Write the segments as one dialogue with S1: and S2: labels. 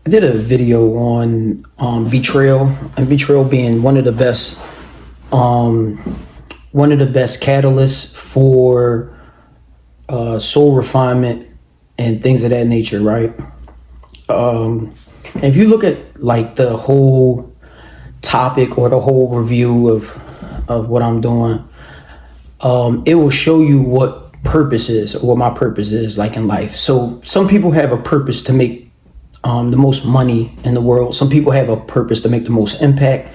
S1: I did a video on betrayal, and betrayal being one of the best catalysts for soul refinement and things of that nature, right? And if you look at like the whole topic or the whole review of what I'm doing, it will show you what purpose is, or what my purpose is like in life. So some people have a purpose to make the most money in the world. Some people have a purpose to make the most impact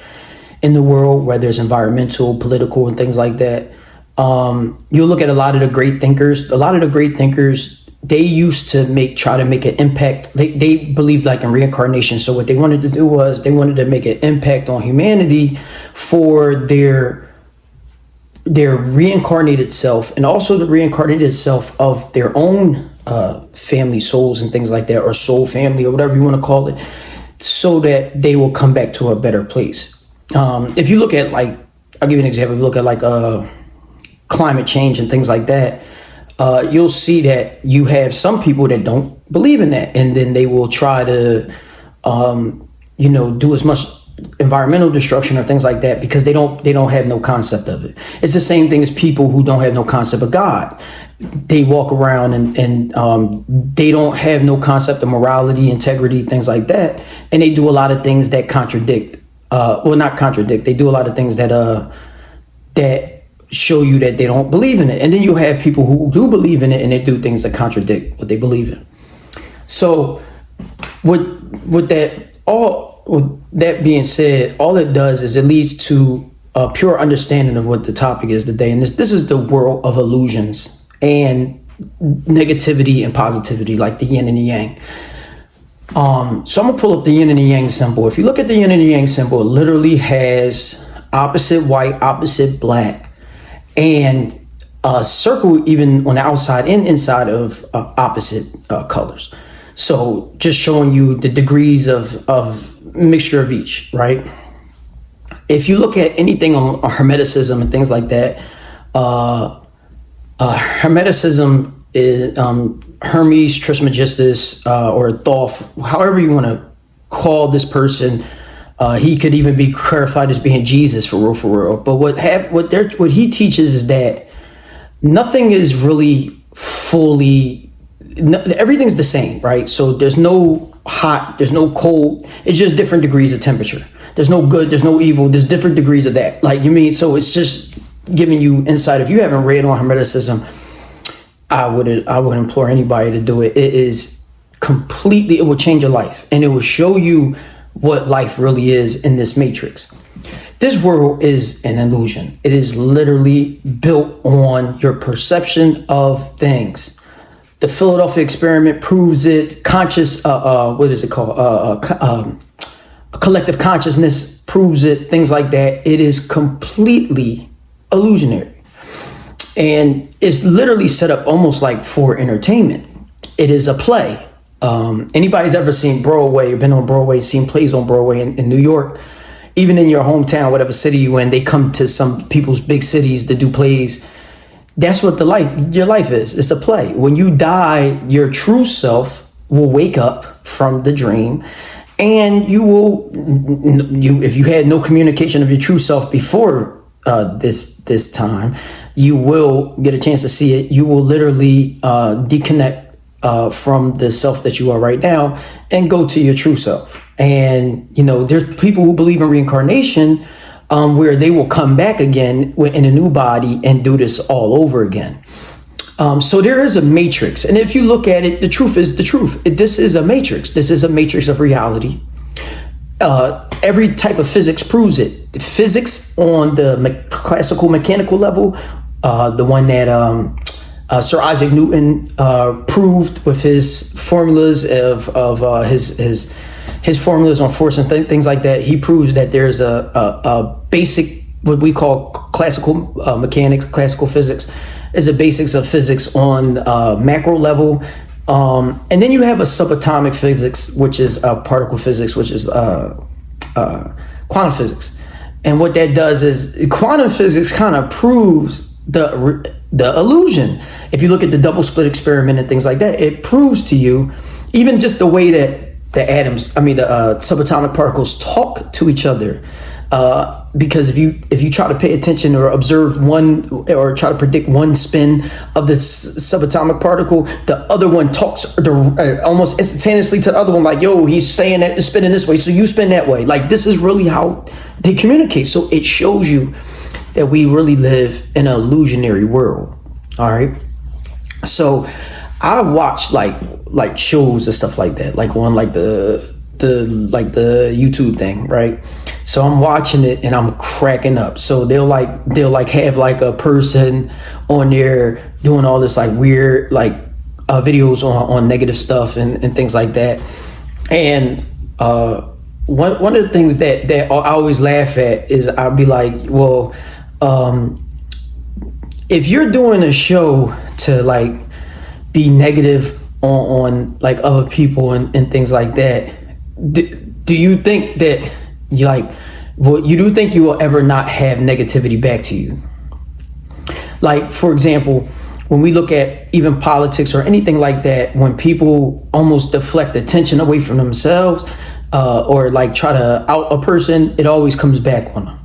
S1: in the world, whether it's environmental, political, and things like that. You'll look at a lot of the great thinkers. A lot of the great thinkers, they used to try to make an impact. They believed like in reincarnation. So what they wanted to do was they wanted to make an impact on humanity for their reincarnated self, and also the reincarnated self of their own family souls and things like that, or soul family, or whatever you want to call it, so that they will come back to a better place. If you look at, like, I'll give you an example. If you look at like climate change and things like that, you'll see that you have some people that don't believe in that, and then they will try to do as much environmental destruction or things like that, because they don't have no concept of it. It's the same thing as people who don't have no concept of God. They walk around and they don't have no concept of morality, integrity, things like that, and they do a lot of things that contradict. Not contradict. They do a lot of things that show you that they don't believe in it. And then you have people who do believe in it, and they do things that contradict what they believe in. So with that being said, all it does is it leads to a pure understanding of what the topic is today. And this is the world of illusions and negativity and positivity, like the yin and the yang. So I'm gonna pull up the yin and the yang symbol. If you look at the yin and the yang symbol, it literally has opposite white, opposite black, and a circle even on the outside and inside of opposite colors. So just showing you the degrees of mixture of each, right? If you look at anything on Hermeticism and things like that, Hermeticism is Hermes Trismegistus, or Thoth, however you want to call this person. He could even be clarified as being Jesus for real. But what he teaches is that nothing is really fully, everything's the same, right? So there's no hot, there's no cold. It's just different degrees of temperature. There's no good, there's no evil. There's different degrees of that. Like, you mean, so it's just giving you insight. If you haven't read on Hermeticism, I would implore anybody to do it. It is completely, it will change your life, and it will show you what life really is in this matrix. This world is an illusion. It is literally built on your perception of things. The Philadelphia experiment proves it. What is it called? Collective consciousness proves it. Things like that. It is completely illusionary. And it's literally set up almost like for entertainment. It is a play. Anybody's ever seen Broadway, or been on Broadway, seen plays on Broadway in New York, even in your hometown, whatever city you in, they come to some people's big cities to do plays. That's what your life is. It's a play. When you die, your true self will wake up from the dream, and if you had no communication of your true self before this time, you will get a chance to see it. You will literally disconnect from the self that you are right now and go to your true self. And there's people who believe in reincarnation, where they will come back again in a new body and do this all over again. So there is a matrix, and if you look at it, the truth is the truth. This is a matrix. This is a matrix of reality. Every type of physics proves it. The physics on the classical mechanical level, the one that Sir Isaac Newton proved with his formulas of his formulas on force and things like that. He proves that there's a basic, what we call classical mechanics, classical physics, is the basics of physics on macro level. And then you have a subatomic physics, which is particle physics, which is quantum physics. And what that does is quantum physics kind of proves the illusion. If you look at the double slit experiment and things like that, it proves to you, even just the way that the subatomic particles talk to each other. Because if you try to pay attention or observe one or try to predict one spin of the subatomic particle, the other one talks almost instantaneously to the other one, like, yo, he's saying that it's spinning this way, so you spin that way. Like, this is really how they communicate. So it shows you that we really live in an illusionary world. All right. So I watch like shows and stuff like that, like on like the YouTube thing, right? So I'm watching it and I'm cracking up. So they'll have like a person on there doing all this like weird videos on negative stuff and things like that. And one of the things that I always laugh at is I'll be like, well, if you're doing a show to like be negative on like other people and things like that, do you think that you do think you will ever not have negativity back to you? Like, for example, when we look at even politics or anything like that, when people almost deflect attention away from themselves, or like try to out a person, it always comes back on them.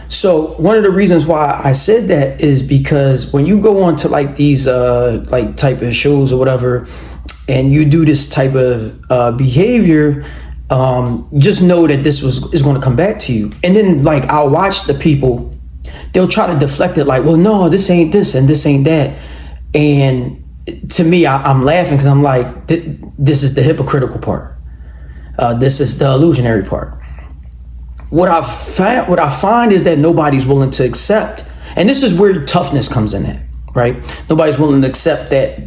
S1: So one of the reasons why I said that is because when you go on to like these like type of shows or whatever, and you do this type of behavior, just know that this is going to come back to you. And then like I'll watch the people, they'll try to deflect it like, well, no, this ain't this and this ain't that. And to me, I'm laughing because I'm like, this is the hypocritical part. This is the illusionary part. What I find is that nobody's willing to accept, and this is where toughness comes in at, right? Nobody's willing to accept that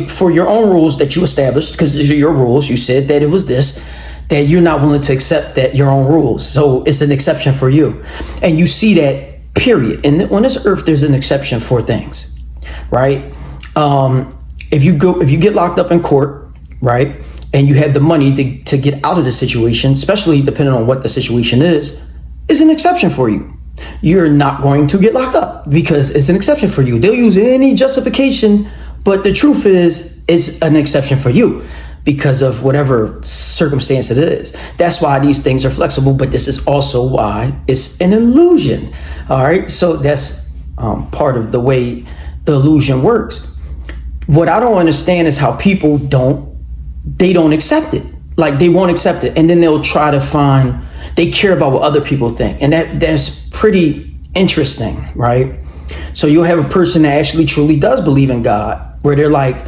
S1: for your own rules that you established, because these are your rules. You said that it was this, that you're not willing to accept that your own rules. So it's an exception for you. And you see that, period. And on this earth, there's an exception for things, right? If you get locked up in court, right, and you have the money to get out of the situation, especially depending on what the situation is an exception for you. You're not going to get locked up because it's an exception for you. They'll use any justification, but the truth is, it's an exception for you because of whatever circumstance it is. That's why these things are flexible, but this is also why it's an illusion. All right, so that's part of the way the illusion works. What I don't understand is how people don't accept it. Like, they won't accept it, and then they'll try to they care about what other people think, and that's pretty interesting, right? So you'll have a person that actually truly does believe in God, where they're like,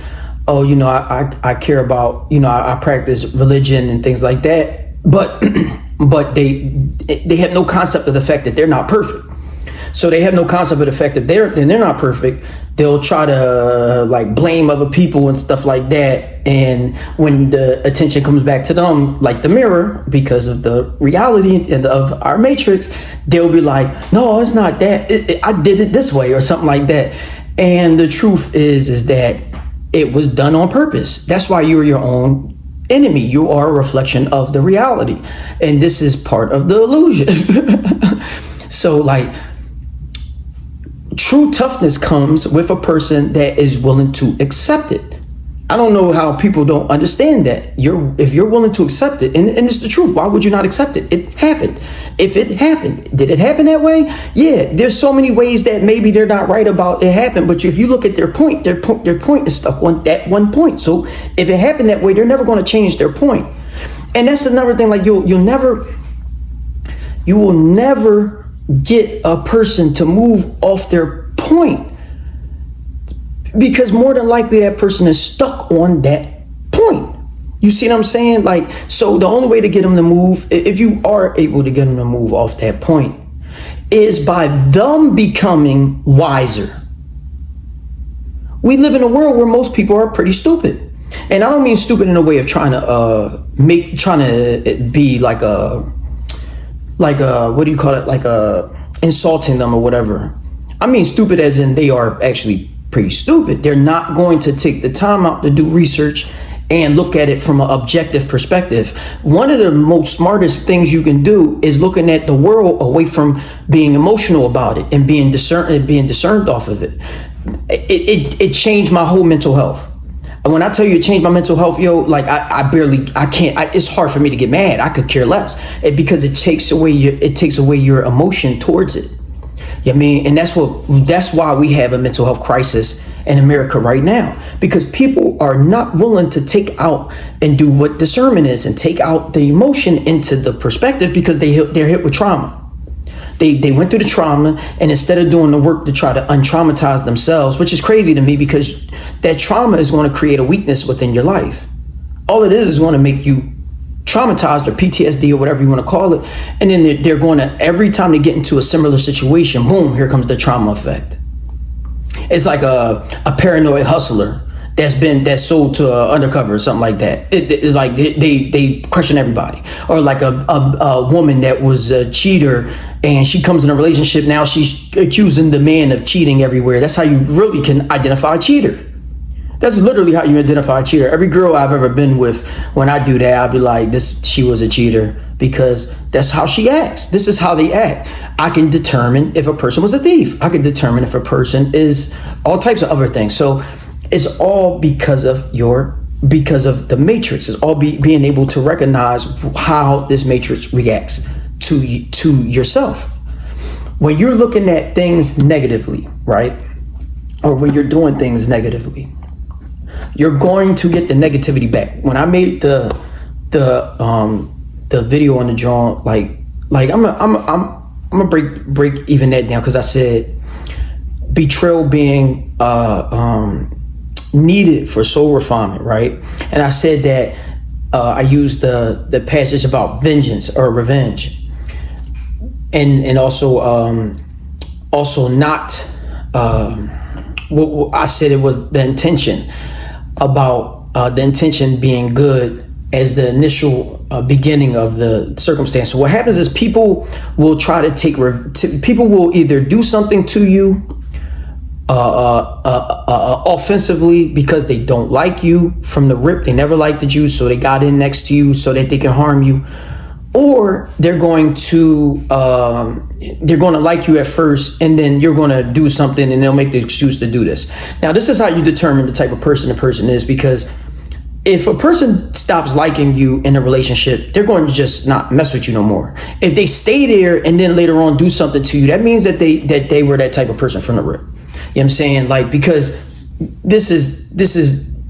S1: oh, I care about, I practice religion and things like that, but they have no concept of the fact that they're not perfect. So they have no concept of the fact that they're not perfect. They'll try to like blame other people and stuff like that. And when the attention comes back to them, like the mirror, because of the reality of our matrix, they'll be like, no, it's not that. I did it this way or something like that. And the truth is that it was done on purpose. That's why you're your own enemy. You are a reflection of the reality. And this is part of the illusion. So like, true toughness comes with a person that is willing to accept it. I don't know how people don't understand that. If you're willing to accept it, and it's the truth, why would you not accept it? It happened. If it happened, did it happen that way? Yeah, there's so many ways that maybe they're not right about it happened, but if you look at their point is stuck on that one point. So if it happened that way, they're never going to change their point. And that's another thing, like you will never get a person to move off their point, because more than likely that person is stuck on that point. You see what I'm saying? Like, so the only way to get them to move, if you are able to get them to move off that point, is by them becoming wiser. We live in a world where most people are pretty stupid. And I don't mean stupid in a way of trying to be like what do you call it? Like insulting them or whatever. I mean stupid as in they are actually pretty stupid. They're not going to take the time out to do research and look at it from an objective perspective. One of the most smartest things you can do is looking at the world away from being emotional about it and being discerned off of it. It changed my whole mental health. And when I tell you it changed my mental health, yo, like I can't, it's hard for me to get mad. I could care less because it takes away your emotion towards it. You know what I mean? And that's why we have a mental health crisis in America right now, because people are not willing to take out and do what discernment is and take out the emotion into the perspective, because they're hit with trauma. They went through the trauma, and instead of doing the work to try to untraumatize themselves, which is crazy to me, because that trauma is going to create a weakness within your life. All it is going to make you traumatized, or PTSD, or whatever you want to call it. And then they're going to, every time they get into a similar situation, boom, here comes the trauma effect. It's like a paranoid hustler that's sold to undercover or something like that. It's like they question everybody. Or like a woman that was a cheater, and she comes in a relationship, now she's accusing the man of cheating everywhere. That's how you really can identify a cheater. That's literally how you identify a cheater. Every girl I've ever been with, when I do that, I'll be like, she was a cheater, because that's how she acts. This is how they act. I can determine if a person was a thief. I can determine if a person is all types of other things. So it's all because of the matrix. It's all being able to recognize how this matrix reacts to yourself. When you're looking at things negatively, right? Or when you're doing things negatively, you're going to get the negativity back. When I made the video on the drawing, like I'm gonna break even that down, because I said betrayal being needed for soul refinement, right? And I said that I used the passage about vengeance or revenge, and also not I said it was the intention, about the intention being good as the initial beginning of the circumstance. So what happens is people will try to people will either do something to you offensively because they don't like you from the rip. They never liked you, so they got in next to you so that they can harm you. Or they're going to like you at first, and then you're going to do something and they'll make the excuse to do this. Now, this is how you determine the type of person the person is, because if a person stops liking you in a relationship, they're going to just not mess with you no more. If they stay there and then later on do something to you, that means that they were that type of person from the rip. You know what I'm saying? Like, because this is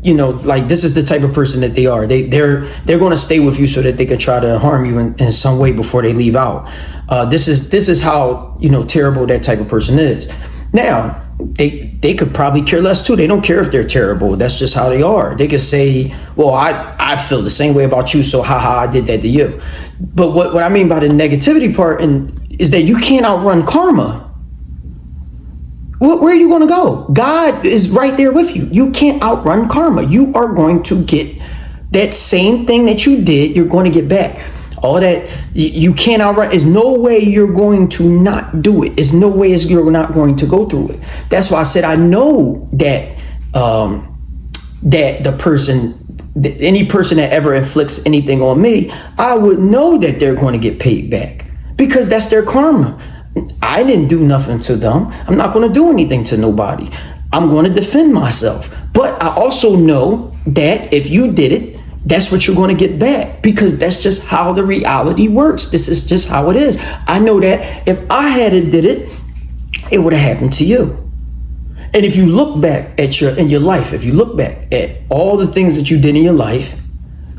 S1: like, this is the type of person that they are. They're going to stay with you so that they can try to harm you in some way before they leave out. This is how, terrible that type of person is. Now, they could probably care less too. They don't care if they're terrible. That's just how they are. They could say, well, I feel the same way about you, so haha, I did that to you. But what I mean by the negativity part is that you can't outrun karma. Where are you going to go? God is right there with you. You can't outrun karma. You are going to get that same thing that you did. You're going to get back. All that you can't outrun. There's no way you're going to not do it. There's no way you're not going to go through it. That's why I said I know that that any person that ever inflicts anything on me, I would know that they're going to get paid back, because that's their karma. I didn't do nothing to them. I'm not going to do anything to nobody. I'm going to defend myself. But I also know that if you did it, that's what you're going to get back, because that's just how the reality works. This is just how it is. I know that if I had did it, it would have happened to you. And if you look back in your life, if you look back at all the things that you did in your life,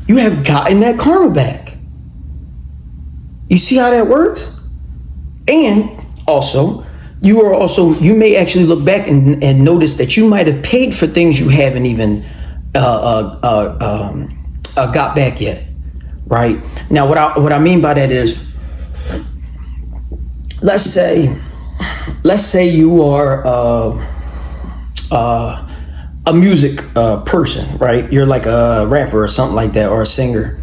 S1: you have gotten that karma back. You see how that works? And also, you may actually look back and notice that you might have paid for things you haven't even got back yet, right? Now, what I mean by that is, let's say you are a music person, right? You're like a rapper or something like that, or a singer,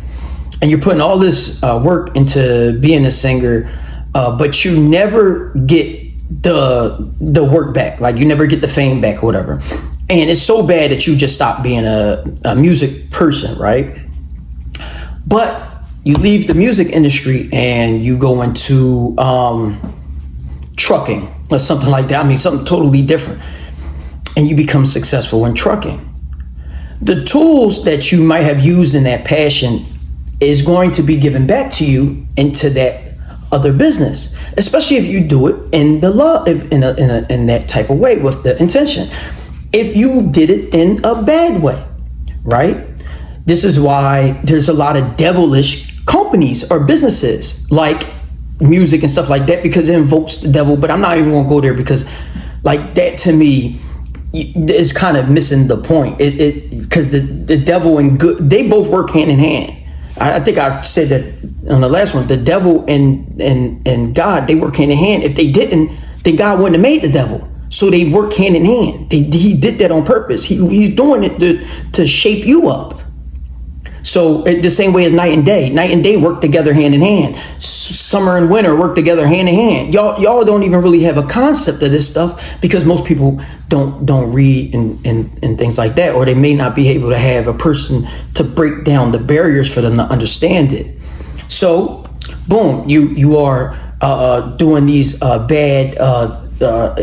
S1: and you're putting all this work into being a singer. But you never get the work back, like you never get the fame back or whatever. And it's so bad that you just stop being a music person, right? But you leave the music industry and you go into trucking or something like that. I mean, something totally different. And you become successful in trucking. the tools that you might have used in that passion is going to be given back to you into that other business, especially if you do it in the love, in that type of way with the intention. If you did it in a bad way, right? This is why there's a lot of devilish companies or businesses like music and stuff like that, because it invokes the devil. But I'm not even gonna go there, because like that to me is kind of missing the point. Because the devil and good, they both work hand in hand. I think I said that on the last one. The devil and God, they work hand in hand. If they didn't, then God wouldn't have made the devil. So they work hand in hand. He did that on purpose. He's doing it to shape you up. So the same way as night and day work together hand in hand. Summer and winter work together hand in hand. Y'all don't even really have a concept of this stuff, because most people don't read and things like that, or they may not be able to have a person to break down the barriers for them to understand it. So, boom, you are doing these bad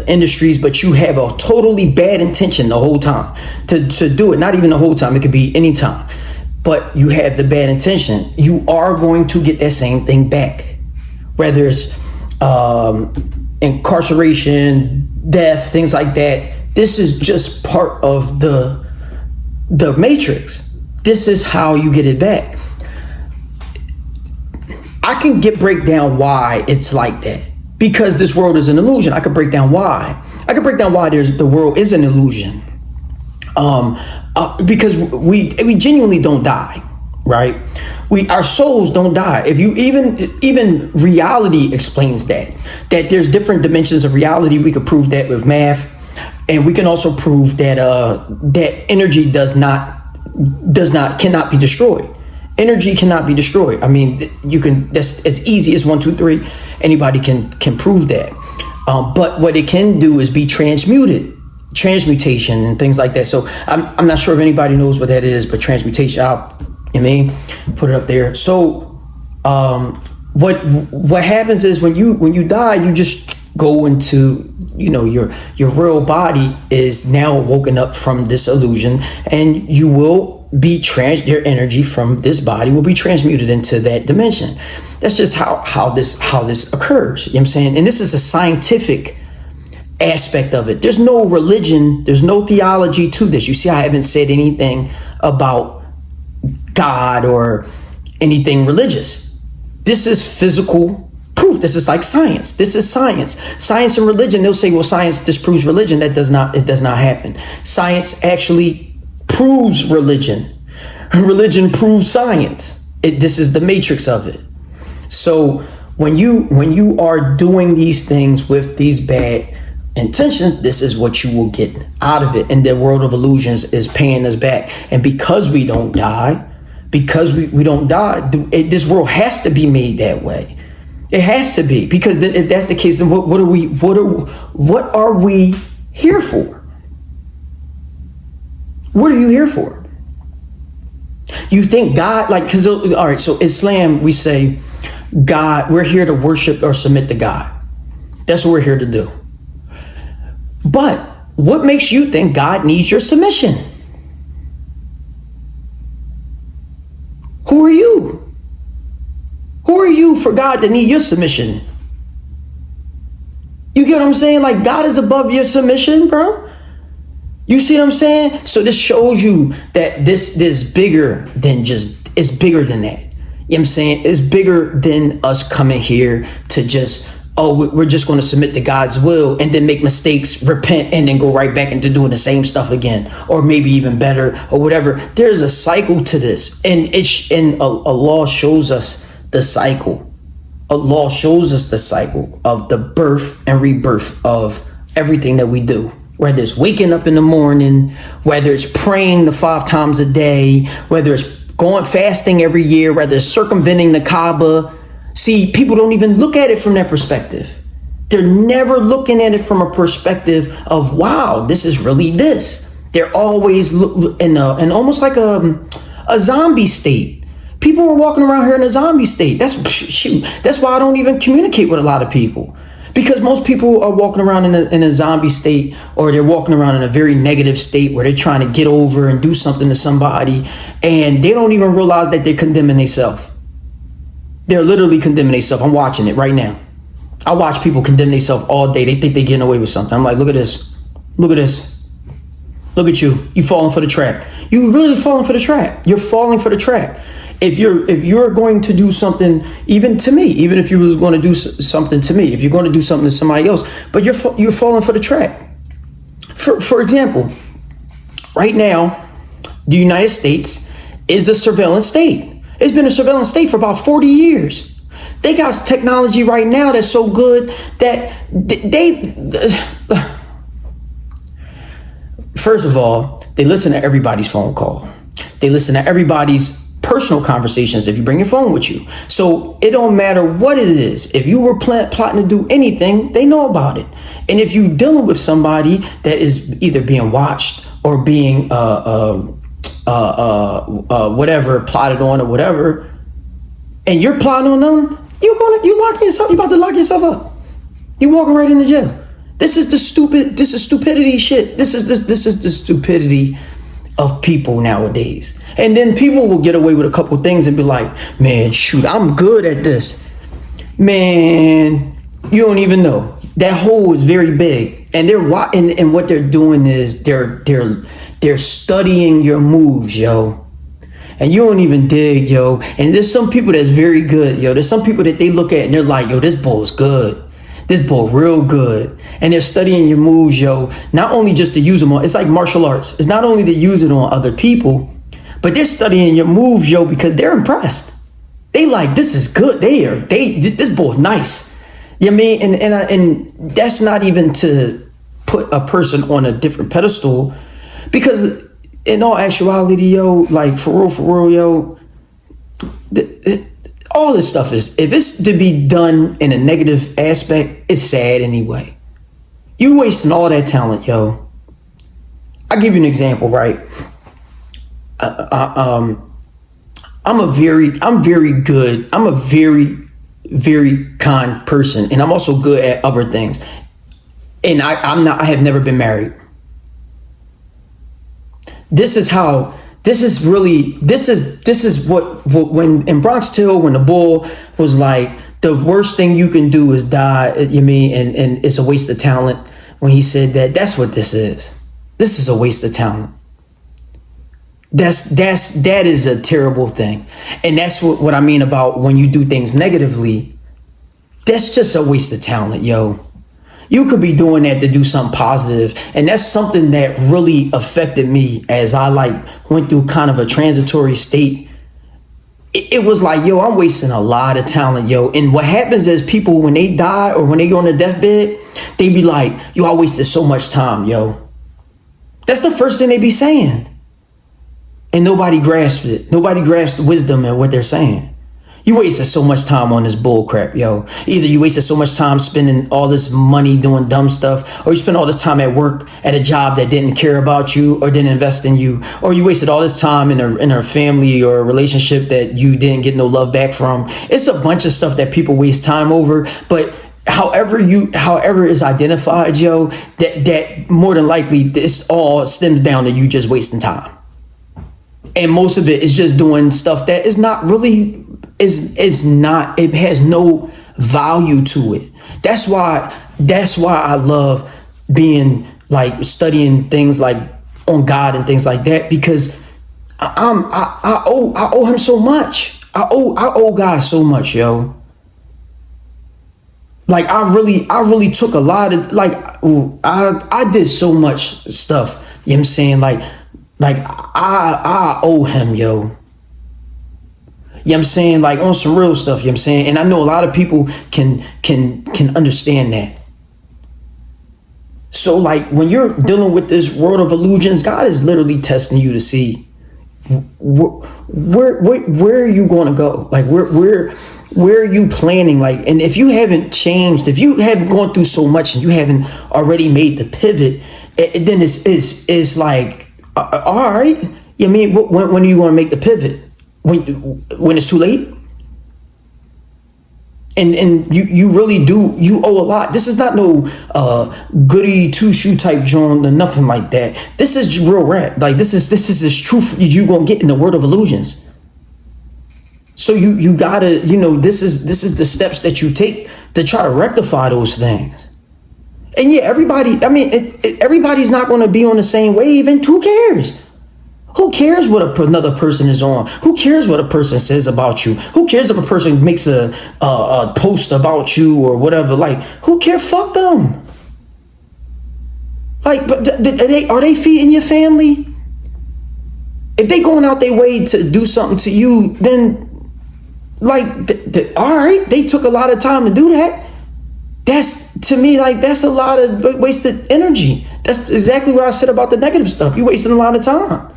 S1: industries, but you have a totally bad intention the whole time to do it. Not even the whole time; it could be any time. But you have the bad intention, you are going to get that same thing back. Whether it's incarceration, death, things like that. This is just part of the matrix. This is how you get it back. I can break down why it's like that, because this world is an illusion. I could break down why. I could break down why the world is an illusion. Because we genuinely don't die, right? Our souls don't die. If you even reality explains that there's different dimensions of reality. We could prove that with math, and we can also prove that that energy cannot be destroyed. Energy cannot be destroyed. I mean, that's as easy as 1, 2, 3. Anybody can prove that. But what it can do is be transmutation and things like that. So I'm not sure if anybody knows what that is, but transmutation, put it up there. So what happens is when you die, you just go into, your real body is now woken up from this illusion, and you will be your energy from this body will be transmuted into that dimension. That's just how this occurs. You know what I'm saying? And this is a scientific aspect of it. There's no religion, there's no theology to this. You see, I haven't said anything about God or anything religious. This is physical proof. This is like science. This is science. Science and religion, they'll say, well, science disproves religion. It does not happen. Science actually proves religion. Religion proves science. This is the matrix of it. So when you are doing these things with these bad intentions, this is what you will get out of it. And the world of illusions is paying us back. And because we don't die, this world has to be made that way. It has to be, because if that's the case, then what are we here for? What are you here for? You think God, all right, so Islam, we say God, we're here to worship or submit to God. That's what we're here to do. But what makes you think God needs your submission? Who are you? Who are you for God to need your submission? You get what I'm saying? Like, God is above your submission, bro. You see what I'm saying? So this shows you that this is bigger than it's bigger than that. You know what I'm saying? It's bigger than us coming here to just, we're just going to submit to God's will and then make mistakes, repent, and then go right back into doing the same stuff again, or maybe even better, or whatever. There's a cycle to this, and a law shows us the cycle. A law shows us the cycle of the birth and rebirth of everything that we do. Whether it's waking up in the morning, whether it's praying the 5 times a day, whether it's going fasting every year, whether it's circumventing the Kaaba. See, people don't even look at it from that perspective. They're never looking at it from a perspective of, wow, this is really this. They're always in almost like a zombie state. People are walking around here in a zombie state. That's why I don't even communicate with a lot of people. Because most people are walking around in a zombie state, or they're walking around in a very negative state where they're trying to get over and do something to somebody, and they don't even realize that they're condemning themselves. They're literally condemning themselves. I'm watching it right now. I watch people condemn themselves all day. They think they're getting away with something. I'm like, look at this. Look at this. Look at you. You falling for the trap. You really falling for the trap. You're falling for the trap. If you're going to do something, even to me, even if you was going to do something to me, if you're going to do something to somebody else, but you're falling for the trap. For example, right now, the United States is a surveillance state. It's been a surveillance state for about 40 years. They got technology right now that's so good that first of all, they listen to everybody's phone call. They listen to everybody's personal conversations if you bring your phone with you. So it don't matter what it is. If you were plotting to do anything, they know about it. And if you dealing with somebody that is either being watched or being whatever, plotted on or whatever, and you're plotting on them, you about to lock yourself up. You're walking right into jail. This is stupidity shit. This is the stupidity of people nowadays. And then people will get away with a couple things and be like, man, shoot, I'm good at this. Man, you don't even know. That hole is very big. And and what they're doing is they're studying your moves, yo. And you don't even dig, yo. And there's some people that's very good, yo. There's some people that they look at and they're like, yo, this bull's good. This bull real good. And they're studying your moves, yo. Not only just to use them on, it's like martial arts. It's not only to use it on other people, but they're studying your moves, yo, because they're impressed. They like, this is good. This bull nice. You know what I mean? And that's not even to put a person on a different pedestal, because in all actuality, yo, like for real, yo, all this stuff is, if it's to be done in a negative aspect, it's sad anyway. You wasting all that talent, yo. I'll give you an example, right? I'm a very kind person, and I'm also good at other things. And I have never been married. This is what when in Bronx Till, when the bull was like, the worst thing you can do is die, you mean, and it's a waste of talent. When he said that, that's what this is. This is a waste of talent. That is a terrible thing. And that's what I mean about when you do things negatively. That's just a waste of talent, yo. You could be doing that to do something positive. And that's something that really affected me as I went through kind of a transitory state. It was like, yo, I'm wasting a lot of talent, yo. And what happens is people, when they die or when they go on their deathbed, they be like, yo, I wasted so much time, yo. That's the first thing they be saying. And nobody grasps it. Nobody grasps the wisdom in what they're saying. You wasted so much time on this bull crap, yo. Either you wasted so much time spending all this money doing dumb stuff, or you spent all this time at work at a job that didn't care about you or didn't invest in you, or you wasted all this time in a family or a relationship that you didn't get no love back from. It's a bunch of stuff that people waste time over, but however is identified, yo, that more than likely this all stems down to you just wasting time. And most of it is just doing stuff that is not really, it has no value to it. That's why I love being studying things like on God and things like that, because I owe him so much. I owe God so much, yo. I really took a lot of, I did so much stuff, you know what I'm saying? I owe him, yo. You know what I'm saying? On some real stuff, you know what I'm saying? And I know a lot of people can understand that. So when you're dealing with this world of illusions, God is literally testing you to see where are you going to go? Where are you planning? And if you haven't changed, if you haven't gone through so much and you haven't already made the pivot, then it's like, all right. I mean, when are you going to make the pivot? When it's too late? And you really do, you owe a lot. This is not no goody two-shoe type joint or nothing like that. This is real rap. Like this is this truth you gonna get in the world of illusions. So you gotta, this is the steps that you take to try to rectify those things. And yeah, everybody's not going to be on the same wave, and who cares? Who cares what another person is on? Who cares what a person says about you? Who cares if a person makes a post about you or whatever? Like, who cares? Fuck them. Like, but are they feeding your family? If they going out their way to do something to you, then like, all right, they took a lot of time to do that. That's, to me, like, that's a lot of wasted energy. That's exactly what I said about the negative stuff. You're wasting a lot of time.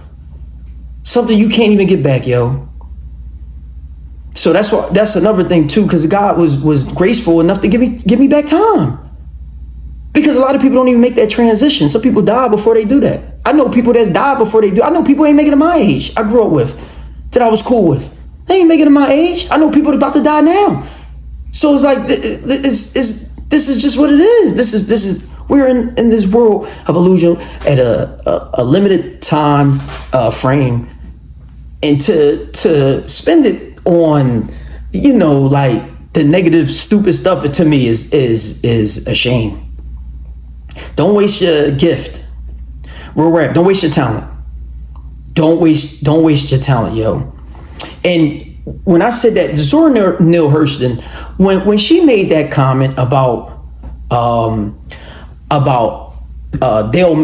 S1: Something you can't even get back, yo. So that's another thing too, because God was graceful enough to give me back time. Because a lot of people don't even make that transition. Some people die before they do that. I know people that's died before they do. I know people ain't making it my age. I grew up with, that I was cool with. They ain't making it my age. I know people that about to die now. So it's like, this is just what it is. This is we're in this world of illusion at a limited time frame, and to spend it on, like the negative, stupid stuff, to me is a shame. Don't waste your gift. Real rap. Don't waste your talent. Don't waste your talent, yo. And when I said that, Zora Neale Hurston, when she made that comment about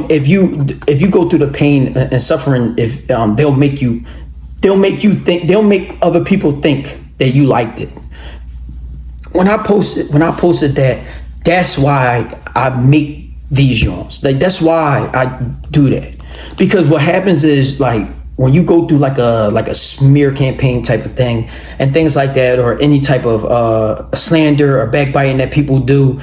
S1: if you go through the pain and suffering, if they'll make other people think that you liked it. When I posted that, that's why I make these joints. Like, that's why I do that. Because what happens is, like, when you go through like a smear campaign type of thing and things like that, or any type of slander or backbiting that people do,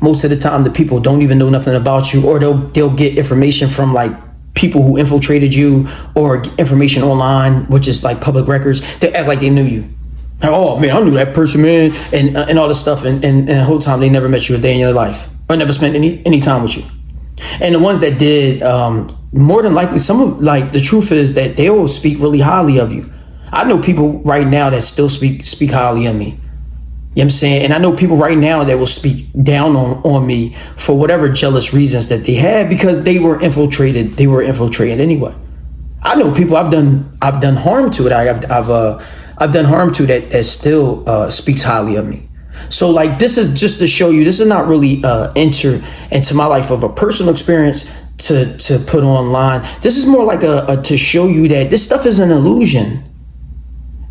S1: most of the time the people don't even know nothing about you, or they'll get information from like people who infiltrated you, or information online, which is like public records. They act like they knew you. Oh man, I knew that person, man, and all this stuff, and the whole time they never met you a day in your life, or never spent any time with you. And the ones that did, more than likely, the truth is that they will speak really highly of you. I know people right now that still speak highly of me. You know what I'm saying? And I know people right now that will speak down on me for whatever jealous reasons that they had, because they were infiltrated. They were infiltrated anyway. I know people I've done harm to. I've done harm to that still speaks highly of me. So like, this is just to show you, this is not really enter into my life of a personal experience to put online. This is more like a to show you that this stuff is an illusion.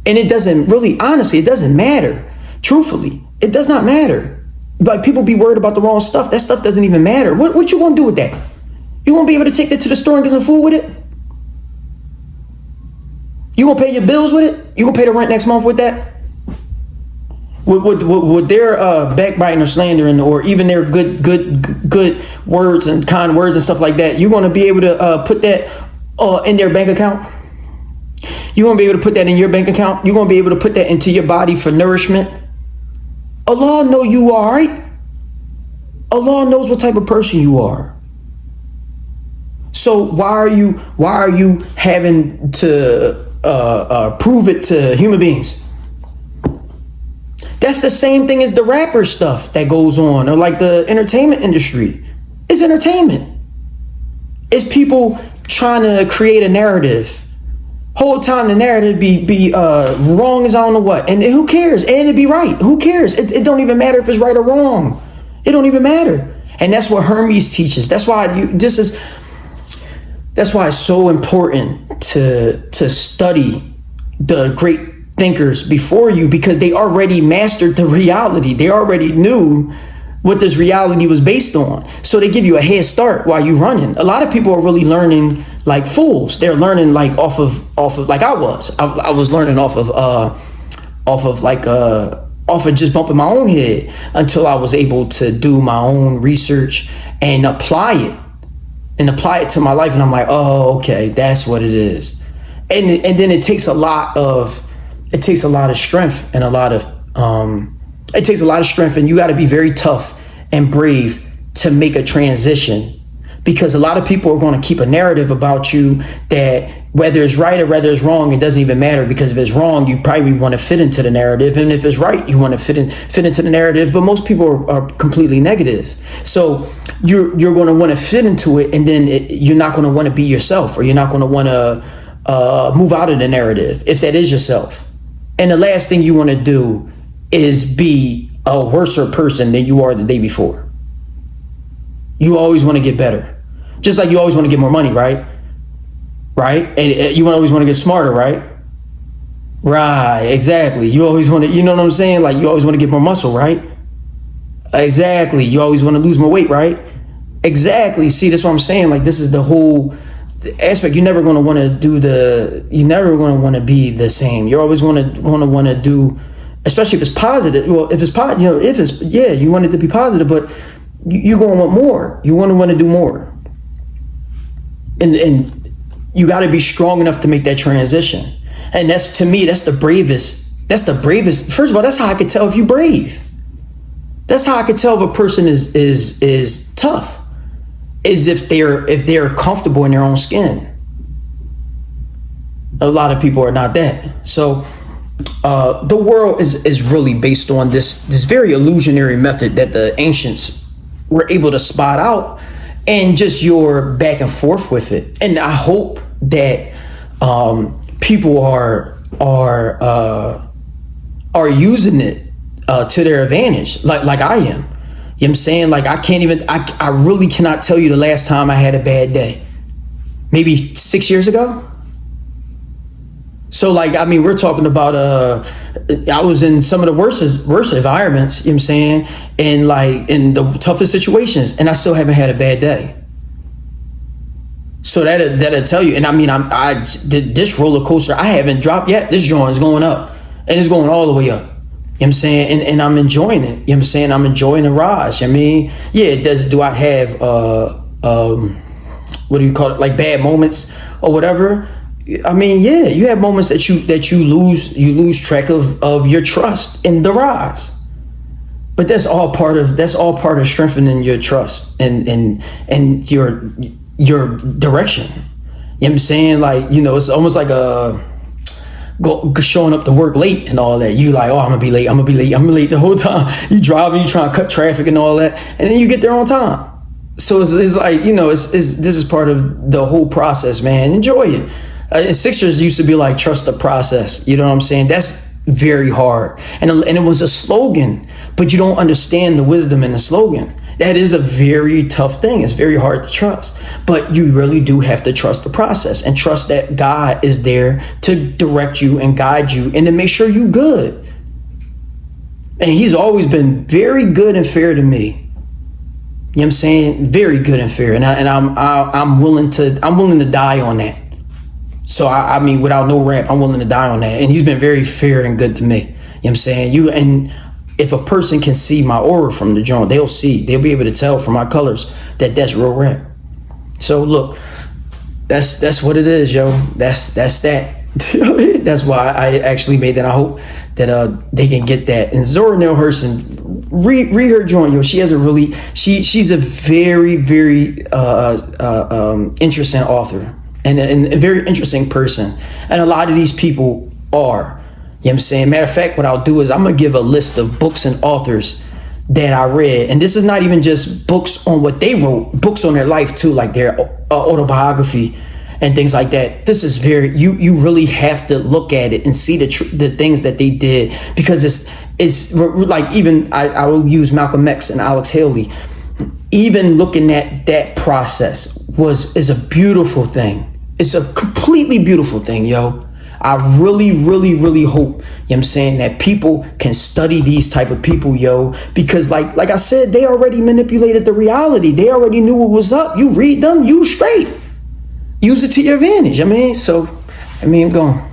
S1: And it doesn't really, honestly, it doesn't matter. Truthfully, it does not matter. Like, people be worried about the wrong stuff. That stuff doesn't even matter. What you gonna do with that? You won't be able to take that to the store and get some food with it? You gonna pay your bills with it? You gonna pay the rent next month with that? With their backbiting or slandering, or even their good words and kind words and stuff like that, you're going to be able to put that in their bank account? You're going to be able to put that in your bank account? You're going to be able to put that into your body for nourishment? Allah know you are, right? Allah knows what type of person you are. So why are you having to prove it to human beings? That's the same thing as the rapper stuff that goes on, or like the entertainment industry. It's entertainment. It's people trying to create a narrative. Whole time the narrative be wrong as I don't know what, and who cares? And it be right. Who cares? It don't even matter if it's right or wrong. It don't even matter. And that's what Hermes teaches. That's why that's why it's so important to study the great thinkers before you, because they already mastered the reality. They already knew what this reality was based on. So they give you a head start while you're running. A lot of people are really learning like fools. They're learning like off of like I was learning off of just bumping my own head, until I was able to do my own research and apply it to my life. And I'm like, oh, okay, that's what it is. And then it takes a lot of strength and a lot of It takes a lot of strength, and you got to be very tough and brave to make a transition, because a lot of people are going to keep a narrative about you that whether it's right or whether it's wrong, it doesn't even matter, because if it's wrong, you probably want to fit into the narrative, and if it's right, you want to fit into the narrative. But most people are completely negative, so you're going to want to fit into it, and then you're not going to want to be yourself, or you're not going to want to move out of the narrative if that is yourself. And the last thing you want to do is be a worser person than you are the day before. You always want to get better. Just like you always want to get more money, right? Right? And you always want to get smarter, right? Right, exactly. You always want to, you know what I'm saying? Like, you always want to get more muscle, right? Exactly. You always want to lose more weight, right? Exactly. See, that's what I'm saying. Like, this is the whole aspect. You're never going to want to you're never going to want to be the same. You're always going to want to do, especially if it's positive. Well, if it's positive, you want it to be positive, but you're going to want more. You want to do more. And you got to be strong enough to make that transition. And that's, to me, that's the bravest. First of all, that's how I could tell if you're brave. That's how I could tell if a person is tough, is if they're comfortable in their own skin. A lot of people are not that. So the world is really based on this very illusionary method that the ancients were able to spot out, and just your back and forth with it. And I hope that people are using it to their advantage, like I am. You know what I'm saying? Like, I really cannot tell you the last time I had a bad day. Maybe 6 years ago. So, like, I mean, we're talking about, I was in some of the worst environments, you know what I'm saying? And, like, in the toughest situations, and I still haven't had a bad day. So that'll tell you. And I mean, I did this roller coaster. I haven't dropped yet. This joint is going up, and it's going all the way up. You know what I'm saying? And I'm enjoying it. You know what I'm saying? I'm enjoying the rise. I mean, yeah, do I have, what do you call it? Like, bad moments or whatever? I mean, yeah, you have moments that you lose track of your trust in the rise. But that's all part of strengthening your trust and your direction. You know what I'm saying? Like, you know, it's almost like showing up to work late and all that. You like, oh, I'm gonna be late the whole time. You driving, you trying to cut traffic and all that, and then you get there on time. So it's like, you know, this is part of the whole process, man. Enjoy it. Sixers used to be like, trust the process. You know what I'm saying? That's very hard. And it was a slogan, but you don't understand the wisdom in the slogan. That is a very tough thing. It's very hard to trust, but you really do have to trust the process and trust that God is there to direct you and guide you and to make sure you're good. And he's always been very good and fair to me. You know what I'm saying? Very good and fair. And I'm willing to die on that. So I mean, without no rap, I'm willing to die on that. And he's been very fair and good to me. You know what I'm saying? And if a person can see my aura from the joint, they'll be able to tell from my colors that that's real rap. So look, that's what it is, yo. That's that. That's why I actually made that. I hope that they can get that. And Zora Neale Hurston, read her joint, yo. She has she's a very, very interesting author. And a very interesting person. And a lot of these people are. You know what I'm saying? Matter of fact, what I'll do is I'm going to give a list of books and authors that I read. And this is not even just books on what they wrote, books on their life too, like their autobiography and things like that. This is you really have to look at it and see the things that they did, because it's like, even I will use Malcolm X and Alex Haley. Even looking at that process is a beautiful thing. It's a completely beautiful thing, yo. I really, really, really hope, you know what I'm saying, that people can study these type of people, yo, because like I said, they already manipulated the reality. They already knew what was up. You read them, you straight. Use it to your advantage. Go on.